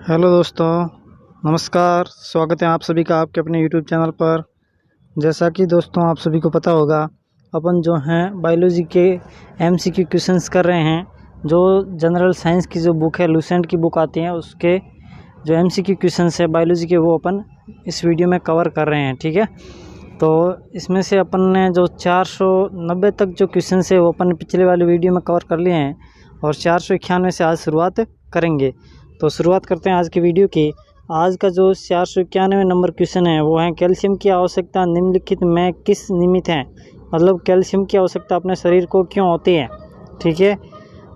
Hello दोस्तों, नमस्कार। स्वागत है आप सभी का आपके अपने यूट्यूब चैनल पर। जैसा कि दोस्तों आप सभी को पता होगा, अपन जो हैं बायोलॉजी के एमसीक्यू क्वेश्चंस कर रहे हैं। जो जनरल साइंस की जो बुक है, लूसेंट की बुक आती है, उसके जो एमसीक्यू क्वेश्चंस है बायोलॉजी के, वो अपन इस वीडियो में कवर कर रहे हैं। ठीक है, तो इसमें से अपन ने जो 490 तक जो क्वेश्चन है वो अपन पिछले वाले वीडियो में कवर कर लिए हैं और 491 से आज शुरुआत करेंगे। तो शुरुआत करते हैं आज की वीडियो की। आज का जो 491 नंबर क्वेश्चन है वो है, कैल्शियम की आवश्यकता निम्नलिखित में किस निमित्त है। मतलब कैल्शियम की आवश्यकता अपने शरीर को क्यों होती है। ठीक है,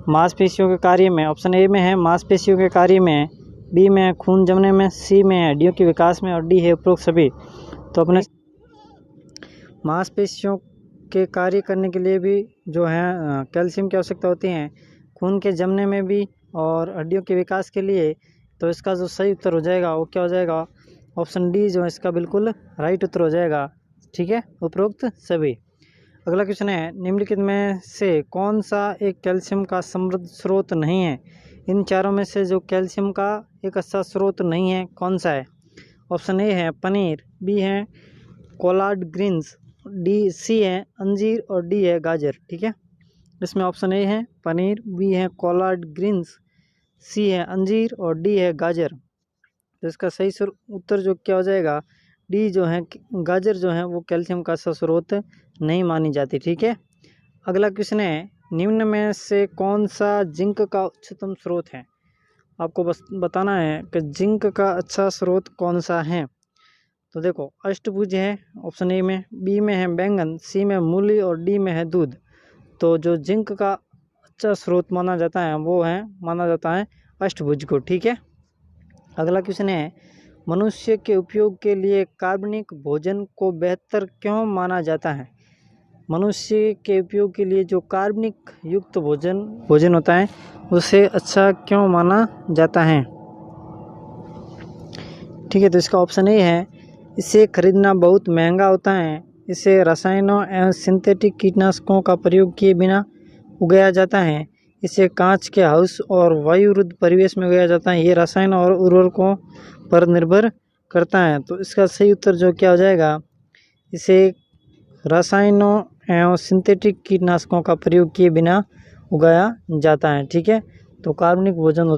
मांसपेशियों के कार्य में। ऑप्शन ए में है मांसपेशियों के कार्य में, बी में है खून जमने में, सी में है हड्डियों के विकास में और डी है उपरोक्त सभी। तो अपने मांसपेशियों के कार्य करने के लिए भी जो है कैल्शियम की आवश्यकता होती है, खून के जमने में भी और हड्डियों के विकास के लिए। तो इसका जो सही उत्तर हो जाएगा वो क्या हो जाएगा, ऑप्शन डी जो है इसका बिल्कुल राइट उत्तर हो जाएगा। ठीक है, उपरोक्त सभी। अगला क्वेश्चन है, निम्नलिखित में से कौन सा एक कैल्शियम का समृद्ध स्रोत नहीं है। इन चारों में से जो कैल्शियम का एक अच्छा स्रोत नहीं है कौन सा है। ऑप्शन ए है पनीर, बी है कोलाड ग्रीन्स, सी है अंजीर और डी है गाजर। ठीक है, इसमें ऑप्शन ए है पनीर, बी है कोलाड ग्रीन्स, सी है अंजीर और डी है गाजर। तो इसका सही उत्तर जो क्या हो जाएगा, डी जो है गाजर जो है वो कैल्शियम का स्रोत नहीं मानी जाती। ठीक है, अगला क्वेश्चन है, निम्न में से कौन सा जिंक का उच्चतम स्रोत है। आपको बस बताना है कि जिंक का अच्छा स्रोत कौन सा है। तो देखो, अष्टभुज है ऑप्शन ए में, बी में है बैंगन, सी में मूली और डी में है दूध। तो जो जिंक का अच्छा स्रोत माना जाता है वो माना जाता है अष्टभुज को। ठीक है, अगला क्वेश्चन है, मनुष्य के उपयोग के लिए कार्बनिक भोजन को बेहतर क्यों माना जाता है। मनुष्य के उपयोग के लिए जो कार्बनिक युक्त भोजन होता है उसे अच्छा क्यों माना जाता है। ठीक है, तो इसका ऑप्शन ए है, इसे खरीदना बहुत महंगा होता है, इसे रसायनों एवं सिंथेटिक कीटनाशकों का प्रयोग किए बिना उगाया जाता है, इसे कांच के हाउस और वायुरुद्ध परिवेश में उगाया जाता है, ये रसायन और उर्वरकों पर निर्भर करता है। तो इसका सही उत्तर जो क्या हो जाएगा, इसे रसायनों एवं सिंथेटिक कीटनाशकों का प्रयोग किए बिना उगाया जाता है। ठीक है, तो कार्बनिक भोजन जो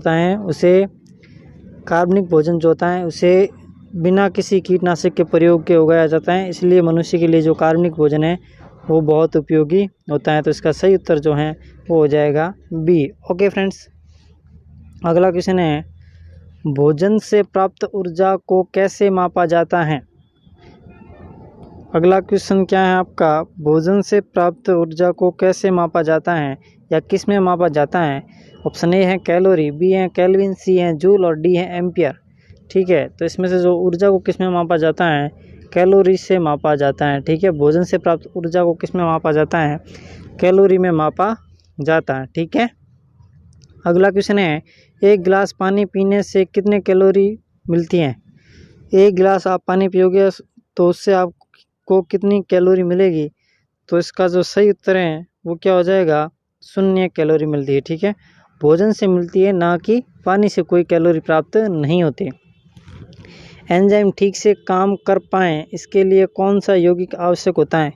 होता है उसे बिना किसी कीटनाशक के प्रयोग के उगाया जाता है, इसलिए मनुष्य के लिए जो कार्बनिक भोजन है वो बहुत उपयोगी होता है। तो इसका सही उत्तर जो है वो हो जाएगा बी। ओके फ्रेंड्स, अगला क्वेश्चन है, भोजन से प्राप्त ऊर्जा को कैसे मापा जाता है। अगला क्वेश्चन क्या है आपका, भोजन से प्राप्त ऊर्जा को कैसे मापा जाता है या किस में मापा जाता है। ऑप्शन ए है कैलोरी, बी है केल्विन, सी है जूल और डी है एम्पियर। ठीक है, तो इसमें से जो ऊर्जा को किस में मापा जाता है, कैलोरी से मापा जाता है। ठीक है, भोजन से प्राप्त ऊर्जा को किस में मापा जाता है, कैलोरी में मापा जाता है। ठीक है, अगला क्वेश्चन है, एक गिलास पानी पीने से कितने कैलोरी मिलती हैं। एक गिलास आप पानी पियोगे तो उससे आपको कितनी कैलोरी मिलेगी। तो इसका जो सही उत्तर है वो क्या हो जाएगा, 0 कैलोरी मिलती है। ठीक है, भोजन से मिलती है, ना कि पानी से कोई कैलोरी प्राप्त नहीं होती। एंजाइम ठीक से काम कर पाएँ इसके लिए कौन सा यौगिक आवश्यक होता है।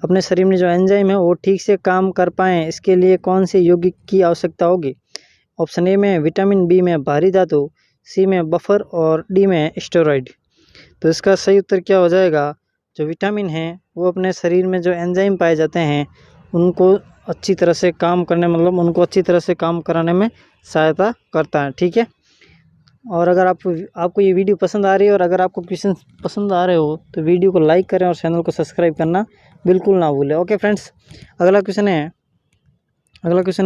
अपने शरीर में जो एंजाइम है वो ठीक से काम कर पाएँ इसके लिए कौन से यौगिक की आवश्यकता होगी। ऑप्शन ए में विटामिन, बी में भारी धातु, सी में बफर और डी में स्टेरॉइड। तो इसका सही उत्तर क्या हो जाएगा, जो विटामिन है वो अपने शरीर में जो एंजाइम पाए जाते हैं उनको अच्छी तरह से काम करने, मतलब उनको अच्छी तरह से काम कराने में सहायता करता है। ठीक है, और अगर आपको ये वीडियो पसंद आ रही है और अगर आपको क्वेश्चन पसंद आ रहे हो तो वीडियो को लाइक करें और चैनल को सब्सक्राइब करना बिल्कुल ना भूलें। ओके फ्रेंड्स, अगला क्वेश्चन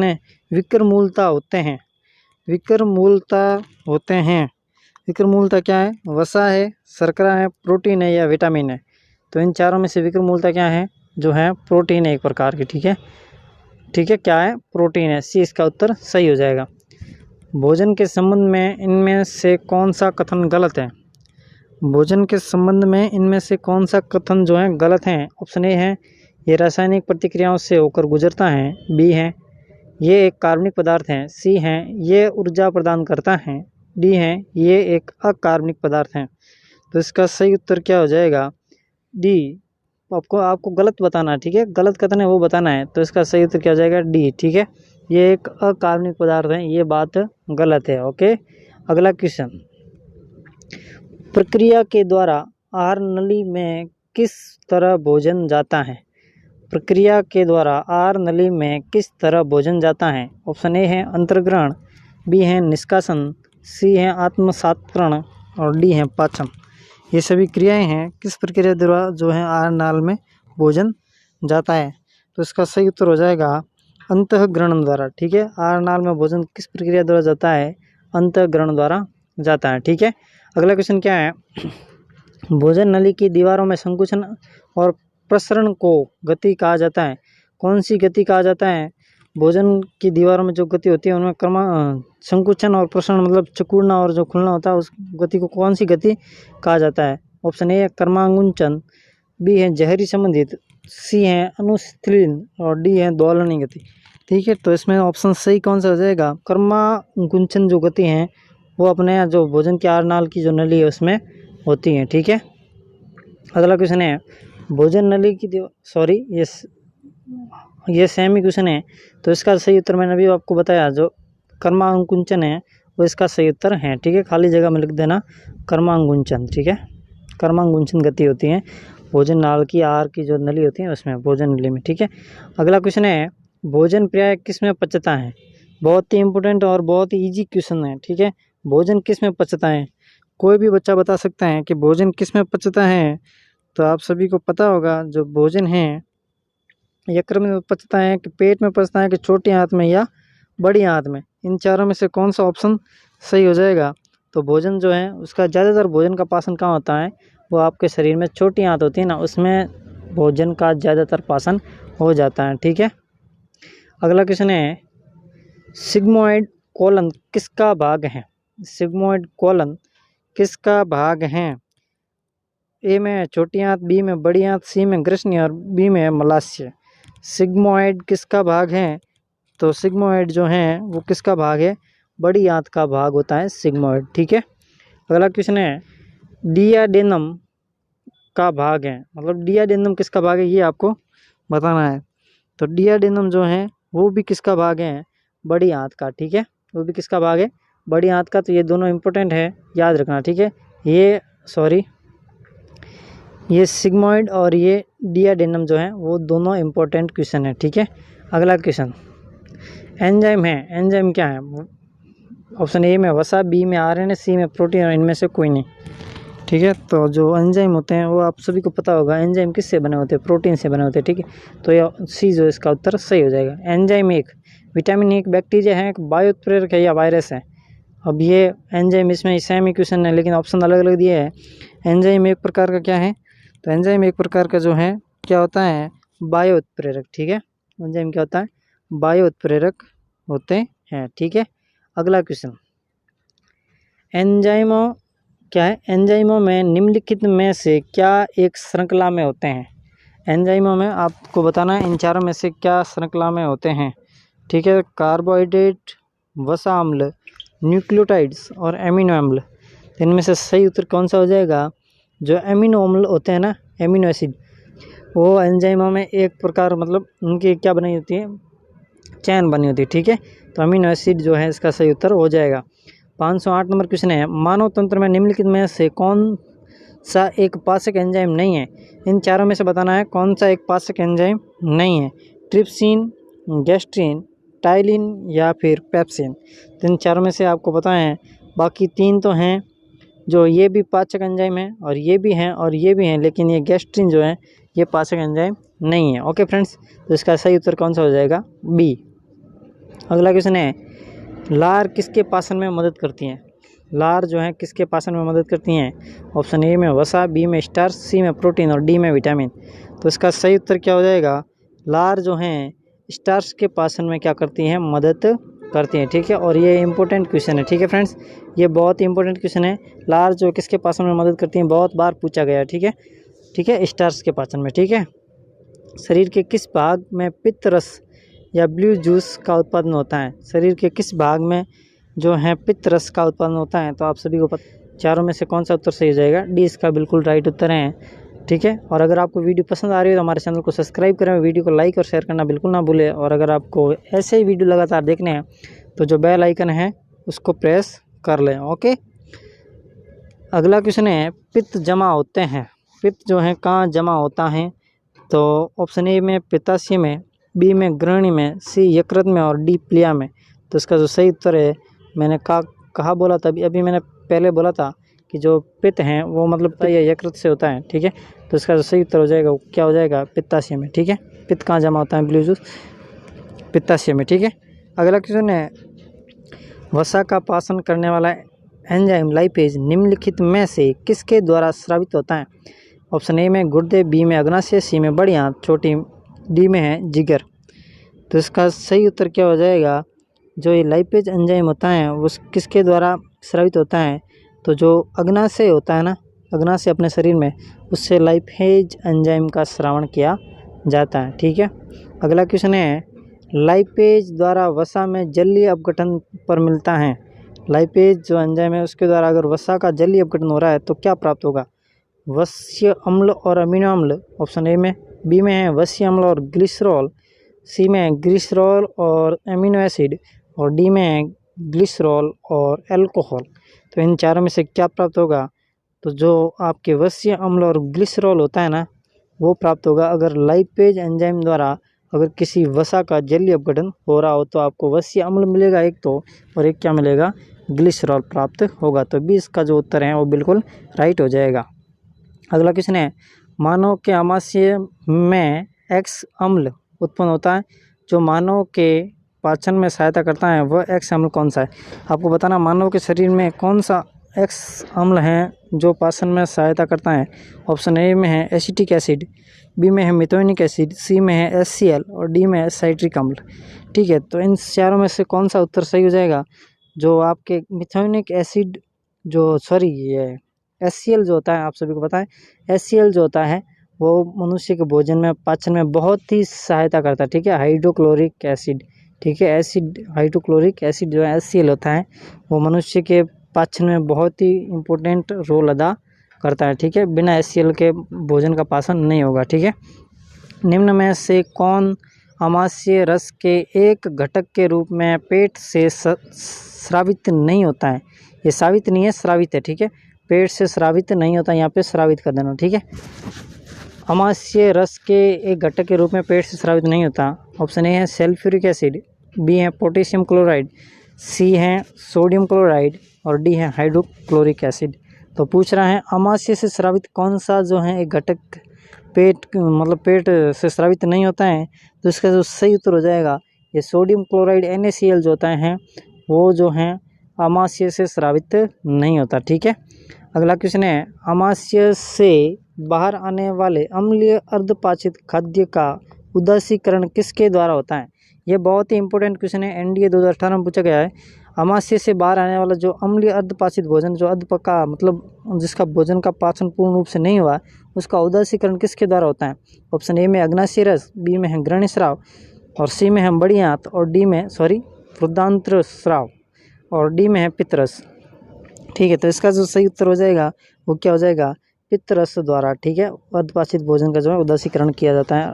है, विक्रमूलता होते हैं। विक्रमूलता क्या है, वसा है, शर्करा है, प्रोटीन है या विटामिन है। तो इन चारों में से विक्रमूलता क्या है, जो है प्रोटीन है एक प्रकार की। ठीक है, क्या है, प्रोटीन है, सी इसका उत्तर सही हो जाएगा। भोजन के संबंध में इनमें से कौन सा कथन गलत है। भोजन के संबंध में इनमें से कौन सा कथन जो है गलत है। ऑप्शन ए है, ये रासायनिक प्रतिक्रियाओं से होकर गुजरता है, बी है ये एक कार्बनिक पदार्थ है, सी है ये ऊर्जा प्रदान करता है डी हैं ये एक अकार्बनिक पदार्थ हैं। तो इसका सही उत्तर क्या हो जाएगा? डी। आपको गलत बताना है, ठीक है, गलत कथन है वो बताना है। तो इसका सही उत्तर क्या हो जाएगा? डी, ठीक है। ये एक अकार्बनिक पदार्थ है, ये बात गलत है। ओके, अगला क्वेश्चन, प्रक्रिया के द्वारा आहार नली में किस तरह भोजन जाता है? प्रक्रिया के द्वारा आहार नली में किस तरह भोजन जाता है? ऑप्शन ए है अंतर्ग्रहण, बी है निष्कासन, सी है आत्मसात्करण और डी है पाचन। ये सभी क्रियाएं हैं किस प्रक्रिया द्वारा जो है आहार नाल में भोजन जाता है? तो इसका सही उत्तर हो जाएगा अंतःग्रहण द्वारा, ठीक है। आहार नाल में भोजन किस प्रक्रिया द्वारा जाता है? अंतःग्रहण द्वारा जाता है, ठीक है। अगला क्वेश्चन क्या है? भोजन नली की दीवारों में संकुचन और प्रसरण को गति कहा जाता है। कौन सी गति कहा जाता है? भोजन की दीवारों में जो गति होती है उनमें संकुचन और प्रसरण मतलब चकूड़ना और जो खुलना होता है उस गति को कौन सी गति कहा जाता है? ऑप्शन ए है कर्मांगुंचन, बी है जहरी संबंधित, सी है अनुस्थलीन और डी है दोलनी गति, ठीक है। तो इसमें ऑप्शन सही कौन सा हो जाएगा? कर्मांगुंचन जो गति है वो अपने जो भोजन के आहार नाल की जो नली है उसमें होती है, ठीक है। अगला क्वेश्चन है, भोजन नली की ये सेम ही क्वेश्चन है। तो इसका सही उत्तर मैंने अभी आपको बताया, जो कर्मांगुंचन है वो इसका सही उत्तर है, ठीक है। खाली जगह में लिख देना कर्मांगुंचन, ठीक है। कर्मांगुंचन गति होती है भोजन नाल की आहार की जो नली होती है उसमें, भोजन नली में, ठीक है। अगला क्वेश्चन है, भोजन प्राय किस में पचता है? बहुत ही इंपॉर्टेंट और बहुत ही ईजी क्वेश्चन है, ठीक है। भोजन किस में पचता है? कोई भी बच्चा बता सकता है कि भोजन किस में पचता है। तो आप सभी को पता होगा जो भोजन है यकृत में पचता है कि पेट में पचता है कि छोटी आंत में या बड़ी आंत में? इन चारों में से कौन सा ऑप्शन सही हो जाएगा? तो भोजन जो है उसका ज़्यादातर भोजन का पाचन कहाँ होता है? वो आपके शरीर में छोटी आंत होती है ना, उसमें भोजन का ज़्यादातर पाचन हो जाता है, ठीक है। अगला क्वेश्चन है, सिग्मोइड कोलन किसका भाग है? सिग्मोइड कोलन किसका भाग है? ए में छोटी आंत, बी में बड़ी आंत, सी में ग्रसनी और बी में मलाशय। सिग्मोइड किसका भाग है? तो सिग्मोइड जो है वो किसका भाग है? बड़ी आंत का भाग होता है सिग्मोइड, ठीक है। अगला क्वेश्चन है, डियाडेनम का भाग है, मतलब डियाडेनम किसका भाग है ये आपको बताना है। तो डियाडेनम जो है वो भी किसका भाग है? बड़ी आंत का, ठीक है। वो भी किसका भाग है? बड़ी आंत का। तो ये दोनों इंपॉर्टेंट है, याद रखना, ठीक है। ये सिग्मोइड और ये डियाडेनम जो है वो दोनों इंपॉर्टेंट क्वेश्चन है, ठीक है। अगला क्वेश्चन, एंजाइम है, एंजाइम क्या है? ऑप्शन ए में वसा, बी में आरएनए, सी में प्रोटीन और इनमें से कोई नहीं, ठीक है। तो जो एंजाइम होते हैं वो आप सभी को पता होगा, एंजाइम किससे बने होते हैं? प्रोटीन से बने होते हैं, ठीक है। तो ये सी जो इसका उत्तर सही हो जाएगा। एंजाइम एक विटामिन, एक बैक्टीरिया है, एक बायो उत्प्रेरक है या वायरस है? अब ये एंजाइम इसमें सेम ही क्वेश्चन है लेकिन ऑप्शन अलग अलग दिए हैं। एंजाइम एक प्रकार का क्या है? तो एंजाइम एक प्रकार का जो है क्या होता है? बायो उत्प्रेरक, ठीक है। एंजाइम क्या होता है? बायो उत्प्रेरक होते हैं, ठीक है। अगला क्वेश्चन, एंजाइमों क्या है? एंजाइमों में निम्नलिखित में से क्या एक श्रृंखला में होते हैं? एंजाइमों में आपको बताना है इन चारों में से क्या श्रृंखला में होते हैं, ठीक है। कार्बोहाइड्रेट, वसा अम्ल, न्यूक्लियोटाइड्स और एमिनो अम्ल। इनमें से सही उत्तर कौन सा हो जाएगा? जो एमिनो अम्ल होते हैं ना, एमिनो एसिड, वो एंजाइमों में एक प्रकार मतलब उनकी क्या बनी होती है? चैन बनी होती है, ठीक है। तो अमीनो एसिड जो है इसका सही उत्तर हो जाएगा। 508 नंबर क्वेश्चन है, मानव तंत्र में निम्नलिखित में से कौन सा एक पाचक एंजाइम नहीं है? इन चारों में से बताना है कौन सा एक पाचक एंजाइम नहीं है। ट्रिप्सिन, गैस्ट्रिन, टाइलिन या फिर पेप्सिन। तो इन चारों में से आपको पता है, बाकी तीन तो हैं जो ये भी पाचक एंजाइम है और ये भी हैं और ये भी हैं, लेकिन ये गैस्ट्रिन जो है ये पाचक एंजाइम नहीं है। ओके फ्रेंड्स, तो इसका सही उत्तर कौन सा हो जाएगा? बी। अगला क्वेश्चन है, लार किसके पाचन में मदद करती हैं? लार जो है किसके पाचन में मदद करती हैं? ऑप्शन ए में वसा, बी में स्टार्च, सी में प्रोटीन और डी में विटामिन। तो इसका सही उत्तर क्या हो जाएगा? लार जो हैं स्टार्च के पाचन में क्या करती हैं? मदद करती हैं, ठीक है। और ये इंपॉर्टेंट क्वेश्चन है, ठीक है फ्रेंड्स, ये बहुत ही इंपॉर्टेंट क्वेश्चन है। लार जो किसके पाचन में मदद करती हैं बहुत बार पूछा गया है, ठीक है, ठीक है, स्टार्च के पाचन में, ठीक है। शरीर के किस भाग में पित्त रस या ब्लू जूस का उत्पादन होता है? शरीर के किस भाग में जो है पित्त रस का उत्पादन होता है। तो आप सभी को पता, चारों में से कौन सा उत्तर सही हो जाएगा? डी इसका बिल्कुल राइट उत्तर है। ठीक है, और अगर आपको वीडियो पसंद आ रही है तो हमारे चैनल को सब्सक्राइब करें, वीडियो को लाइक और शेयर करना बिल्कुल ना भूलें। और अगर आपको ऐसे ही वीडियो लगातार देखने हैं तो जो बेल आइकन है उसको प्रेस कर लें। ओके, अगला क्वेश्चन है, पित्त जमा होते हैं, पित्त जो है कहाँ जमा होता है? तो ऑप्शन ए में पित्ताशय में, बी में ग्रहणी में, सी यकृत में और डी प्लिया में। तो इसका जो सही उत्तर है, मैंने कहा बोला था अभी मैंने पहले बोला था कि जो पित्त हैं वो मतलब ये यकृत से होता है। ठीक है, तो इसका जो सही उत्तर हो जाएगा वो क्या हो जाएगा? पित्ताशय में। ठीक है, पित्त कहाँ जमा होता है? ब्लू जूस पित्ताशय में। ठीक है, अगला क्वेश्चन है, वसा का पाचन करने वाला एंजाइम लाइपेज निम्नलिखित में से किसके द्वारा स्रावित होता है? ऑप्शन ए में गुर्दे, बी में अग्नाशय, सी में बड़ी आंत, छोटी डी में है जिगर। तो इसका सही उत्तर क्या हो जाएगा? जो ये लाइपेज एंजाइम होता है वो किसके द्वारा स्रावित होता है? तो जो अग्नाशय होता है ना, अग्नाशय अपने शरीर में, उससे लाइपेज एंजाइम का स्रावण किया जाता है। ठीक है, अगला क्वेश्चन है, लाइपेज द्वारा वसा में जलीय अपघटन पर मिलता है। लाइपेज जो एंजाइम है उसके द्वारा अगर वसा का जलीय अपघटन हो रहा है तो क्या प्राप्त होगा? वस्य अम्ल और अमीनो अम्ल ऑप्शन ए में, बी में है वस्य अम्ल और ग्लिसरॉल, सी में है ग्लिसरॉल और अमीनो एसिड और डी में है ग्लिसरॉल और अल्कोहल। तो इन चारों में से क्या प्राप्त होगा? तो जो आपके वस्य अम्ल और ग्लिसरॉल होता है ना वो प्राप्त होगा अगर लाइपेज एंजाइम द्वारा अगर किसी वसा का जलीय अपघटन हो रहा हो तो आपको वस्य अम्ल मिलेगा एक तो, और एक क्या मिलेगा? ग्लिसरॉल प्राप्त होगा। तो 20 का जो उत्तर है वो बिल्कुल राइट हो जाएगा। अगला क्वेश्चन है, मानव के आमाशय में एक्स अम्ल उत्पन्न होता है, जो मानव के पाचन में सहायता करता है वह एक्स अम्ल कौन सा है? आपको बताना मानव के शरीर में कौन सा एक्स अम्ल है जो पाचन में सहायता करता है। ऑप्शन ए में है एसिटिक एसिड, बी में है मिथोनिक एसिड, सी में है HCl और डी में है साइट्रिक अम्ल। ठीक है, तो इन चारों में से कौन सा उत्तर सही हो जाएगा? जो आपके मिथोनिक एसिड ये HCl जो होता है, आप सभी को पता है HCl जो होता है वो मनुष्य के भोजन में पाचन में बहुत ही सहायता करता है। ठीक है, हाइड्रोक्लोरिक एसिड, ठीक है, हाइड्रोक्लोरिक एसिड जो है HCl होता है वो मनुष्य के पाचन में बहुत ही इम्पोर्टेंट रोल अदा करता है। ठीक है, बिना HCl के भोजन का पाचन नहीं होगा। ठीक है, निम्न में से कौन आमाशय रस के एक घटक के रूप में पेट से स्रावित नहीं होता है? ये सावित नहीं है, स्रावित है। ठीक है, पेट से स्रावित नहीं होता, यहाँ पे स्रावित कर देना। ठीक है, आमाशय रस के एक घटक के रूप में पेट से स्रावित नहीं होता। ऑप्शन ए है सल्फ्यूरिक एसिड, बी है पोटेशियम क्लोराइड, सी है सोडियम क्लोराइड और डी है हाइड्रोक्लोरिक एसिड। तो पूछ रहा है आमाशय से स्रावित कौन सा जो है एक घटक पेट से स्रावित नहीं होता है? तो इसका जो सही उत्तर हो जाएगा ये सोडियम क्लोराइड NaCl जो होता है वो जो है आमाशय से स्रावित नहीं होता। ठीक है, अगला क्वेश्चन है, आमाशय से बाहर आने वाले अम्लीय अर्धपाचित खाद्य का उदासीकरण किसके द्वारा होता है? यह बहुत ही इंपॉर्टेंट क्वेश्चन है, NDA 2018 में पूछा गया है। आमाशय से बाहर आने वाला जो अम्लीय अर्धपाचित भोजन, जो अधपका मतलब जिसका भोजन का पाचन पूर्ण रूप से नहीं हुआ, उसका उदासीकरण किसके द्वारा होता है? ऑप्शन ए में अग्नाशय रस, बी में है ग्रहणी स्राव और सी में है बड़ी आंत और डी में रुद्रांत्र स्राव और डी में है पित्तरस। ठीक है, तो इसका जो सही उत्तर हो जाएगा वो क्या हो जाएगा? पित्तरस द्वारा। ठीक है, अर्धपाचित भोजन का जो है उदासीकरण किया जाता है।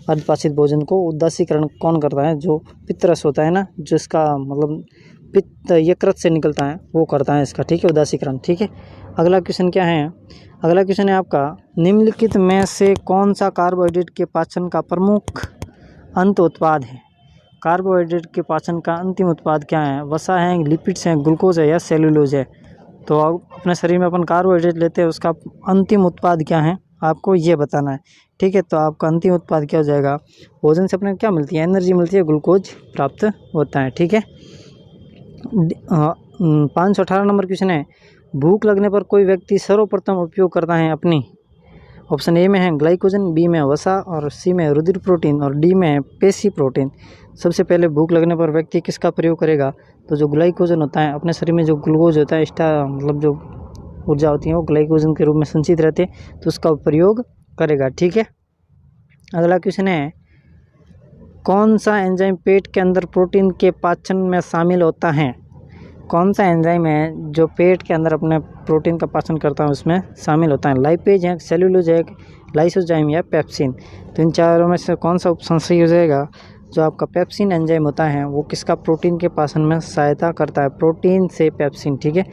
अर्धपाचित भोजन को उदासीकरण कौन करता है? जो पित्तरस होता है ना, जिसका मतलब पित्त यकृत से निकलता है वो करता है इसका। ठीक है, उदासीकरण। ठीक है, अगला क्वेश्चन क्या है? अगला क्वेश्चन है आपका, निम्नलिखित में से कौन सा कार्बोहाइड्रेट के पाचन का प्रमुख अंत उत्पाद है? कार्बोहाइड्रेट के पाचन का अंतिम उत्पाद क्या है? वसा है, लिपिड्स हैं, ग्लूकोज है या सेलुलोज है? तो अपने शरीर में अपन कार्बोहाइड्रेट लेते हैं, उसका अंतिम उत्पाद क्या है आपको ये बताना है। ठीक है, तो आपका अंतिम उत्पाद क्या हो जाएगा? भोजन से अपने क्या मिलती है? एनर्जी मिलती है, ग्लूकोज प्राप्त होता है। ठीक है, 518 नंबर क्वेश्चन है, भूख लगने पर कोई व्यक्ति सर्वप्रथम उपयोग करता है अपनी। ऑप्शन ए में है ग्लाइकोजन, बी में वसा और सी में रुधिर प्रोटीन और डी में पेशी प्रोटीन। सबसे पहले भूख लगने पर व्यक्ति किसका प्रयोग करेगा? तो जो ग्लाइकोजन होता है, अपने शरीर में जो ग्लूकोज होता है, मतलब जो ऊर्जा होती है वो ग्लाइकोजन के रूप में संचित रहते हैं, तो उसका प्रयोग करेगा। ठीक है, अगला क्वेश्चन है, कौन सा एंजाइम पेट के अंदर प्रोटीन के पाचन में शामिल होता है? कौन सा एंजाइम है जो पेट के अंदर अपने प्रोटीन का पाचन करता है उसमें शामिल होता है? लाइपेज है, सेलुलोज है, लाइसोजाइम या पेप्सिन। तो इन चारों में से कौन सा ऑप्शन सही हो जाएगा? जो आपका पेप्सिन एंजाइम होता है वो किसका प्रोटीन के पाचन में सहायता करता है? प्रोटीन से पेप्सिन, ठीक है,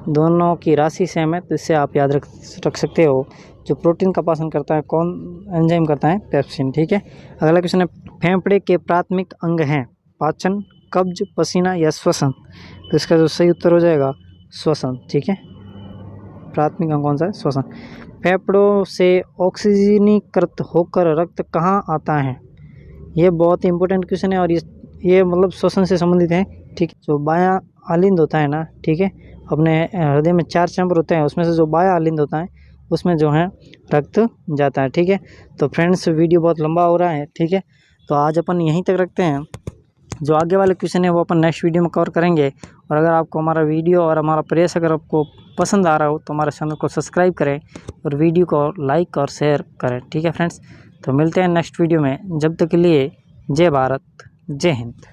दोनों की राशि सेम है तो इससे आप याद रख सकते हो। जो प्रोटीन का पाचन करता है कौन एंजाइम करता है? पेप्सिन, ठीक है। अगला क्वेश्चन है, फेफड़े के प्राथमिक अंग हैं पाचन, कब्ज, पसीना या श्वसन? तो इसका जो सही उत्तर हो जाएगा श्वसन, ठीक है। प्राथमिक अंग कौन सा है? श्वसन। फेफड़ों से ऑक्सीजनीकृत होकर रक्त कहाँ आता है? ये बहुत ही इंपॉर्टेंट क्वेश्चन है और ये मतलब श्वसन से संबंधित है, ठीक है। जो बायां आलिंद होता है ना, ठीक है, अपने हृदय में 4 चैम्बर होते हैं, उसमें से जो बायां आलिंद होता है उसमें जो है रक्त जाता है, ठीक है। तो फ्रेंड्स वीडियो बहुत लंबा हो रहा है, ठीक है, तो आज अपन यहीं तक रखते हैं। जो आगे वाले क्वेश्चन है वो अपन नेक्स्ट वीडियो में कवर करेंगे। और अगर आपको हमारा वीडियो और हमारा प्रयास अगर आपको पसंद आ रहा हो तो हमारे चैनल को सब्सक्राइब करें और वीडियो को लाइक और शेयर करें, ठीक है फ्रेंड्स। तो मिलते हैं नेक्स्ट वीडियो में, जब तक के लिए जय भारत, जय हिंद।